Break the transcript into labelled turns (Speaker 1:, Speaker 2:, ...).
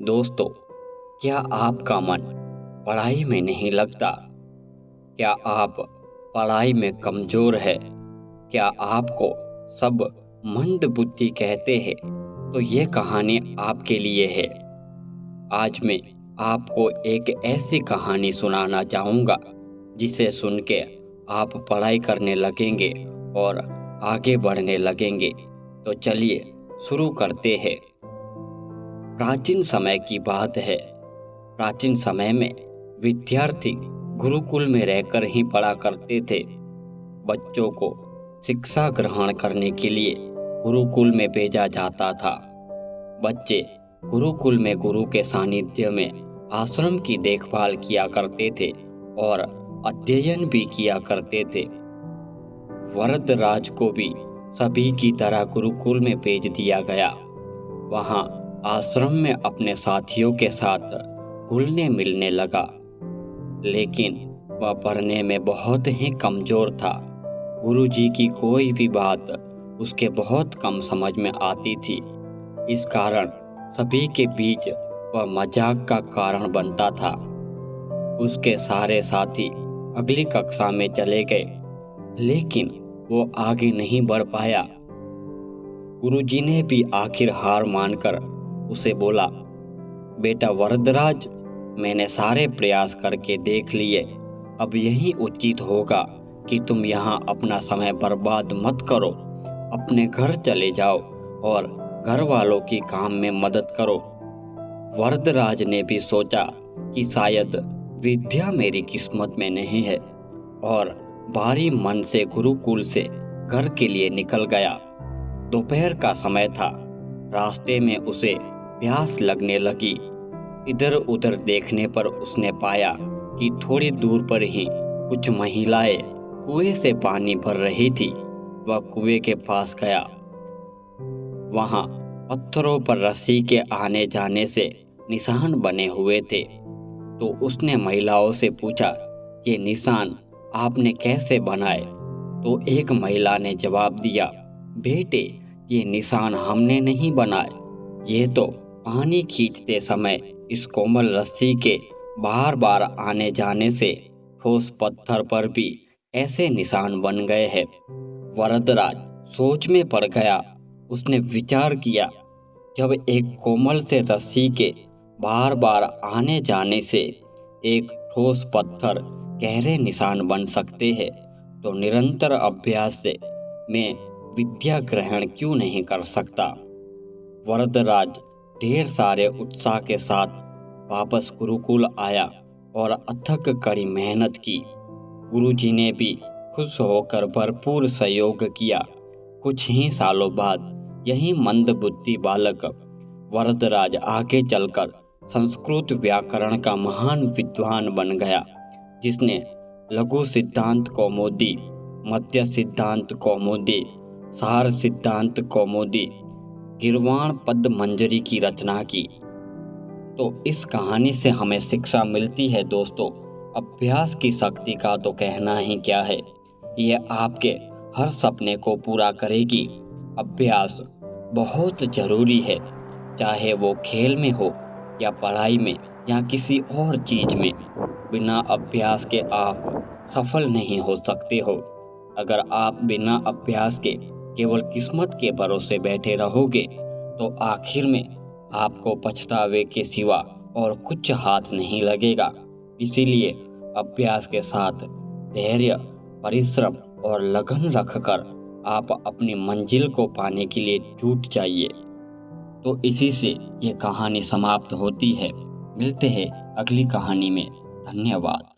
Speaker 1: दोस्तों, क्या आपका मन पढ़ाई में नहीं लगता? क्या आप पढ़ाई में कमज़ोर है? क्या आपको सब मंद बुद्धि कहते हैं? तो ये कहानी आपके लिए है। आज मैं आपको एक ऐसी कहानी सुनाना चाहूँगा जिसे सुन के आप पढ़ाई करने लगेंगे और आगे बढ़ने लगेंगे। तो चलिए शुरू करते हैं। प्राचीन समय की बात है। प्राचीन समय में विद्यार्थी गुरुकुल में रहकर ही पढ़ा करते थे। बच्चों को शिक्षा ग्रहण करने के लिए गुरुकुल में भेजा जाता था। बच्चे गुरुकुल में गुरु के सानिध्य में आश्रम की देखभाल किया करते थे और अध्ययन भी किया करते थे। वरदराज को भी सभी की तरह गुरुकुल में भेज दिया गया। वहाँ आश्रम में अपने साथियों के साथ घुलने मिलने लगा, लेकिन वह पढ़ने में बहुत ही कमज़ोर था। गुरुजी की कोई भी बात उसके बहुत कम समझ में आती थी। इस कारण सभी के बीच वह मजाक का कारण बनता था। उसके सारे साथी अगली कक्षा में चले गए, लेकिन वो आगे नहीं बढ़ पाया। गुरुजी ने भी आखिर हार मानकर उसे बोला, बेटा वरदराज, मैंने सारे प्रयास करके देख लिए। अब यही उचित होगा कि तुम यहाँ अपना समय बर्बाद मत करो। अपने घर चले जाओ और घर वालों की काम में मदद करो। वरदराज ने भी सोचा कि शायद विद्या मेरी किस्मत में नहीं है, और भारी मन से गुरुकुल से घर के लिए निकल गया। दोपहर का समय था। रास्ते में उसे प्यास लगने लगी। इधर उधर देखने पर उसने पाया कि थोड़ी दूर पर ही कुछ महिलाएं कुएं से पानी भर रही थी। वह कुएं के पास गया। वहां पत्थरों पर रस्सी के आने जाने से निशान बने हुए थे। तो उसने महिलाओं से पूछा, ये निशान आपने कैसे बनाए? तो एक महिला ने जवाब दिया, बेटे, ये निशान हमने नहीं बनाए। ये तो पानी खींचते समय इस कोमल रस्सी के बार बार आने जाने से ठोस पत्थर पर भी ऐसे निशान बन गए हैं। वरदराज सोच में पड़ गया। उसने विचार किया, जब एक कोमल से रस्सी के बार बार आने जाने से एक ठोस पत्थर गहरे निशान बन सकते हैं, तो निरंतर अभ्यास से मैं विद्या ग्रहण क्यों नहीं कर सकता। वरदराज ढेर सारे उत्साह के साथ वापस गुरुकुल आया और अथक कड़ी मेहनत की। गुरुजी ने भी खुश होकर भरपूर सहयोग किया। कुछ ही सालों बाद यही मंदबुद्धि बालक वरदराज आगे चलकर संस्कृत व्याकरण का महान विद्वान बन गया, जिसने लघु सिद्धांत कौमुदी, मध्य सिद्धांत कौमुदी, सार सिद्धांत कौमुदी, गिरवाण पद मंजरी की रचना की। तो इस कहानी से हमें शिक्षा मिलती है दोस्तों, अभ्यास की शक्ति का तो कहना ही क्या है। ये आपके हर सपने को पूरा करेगी। अभ्यास बहुत जरूरी है, चाहे वो खेल में हो या पढ़ाई में या किसी और चीज में। बिना अभ्यास के आप सफल नहीं हो सकते हो। अगर आप बिना अभ्यास के केवल किस्मत के भरोसे बैठे रहोगे, तो आखिर में आपको पछतावे के सिवा और कुछ हाथ नहीं लगेगा। इसीलिए अभ्यास के साथ धैर्य, परिश्रम और लगन रखकर आप अपनी मंजिल को पाने के लिए जुट जाइए। तो इसी से ये कहानी समाप्त होती है। मिलते हैं अगली कहानी में। धन्यवाद।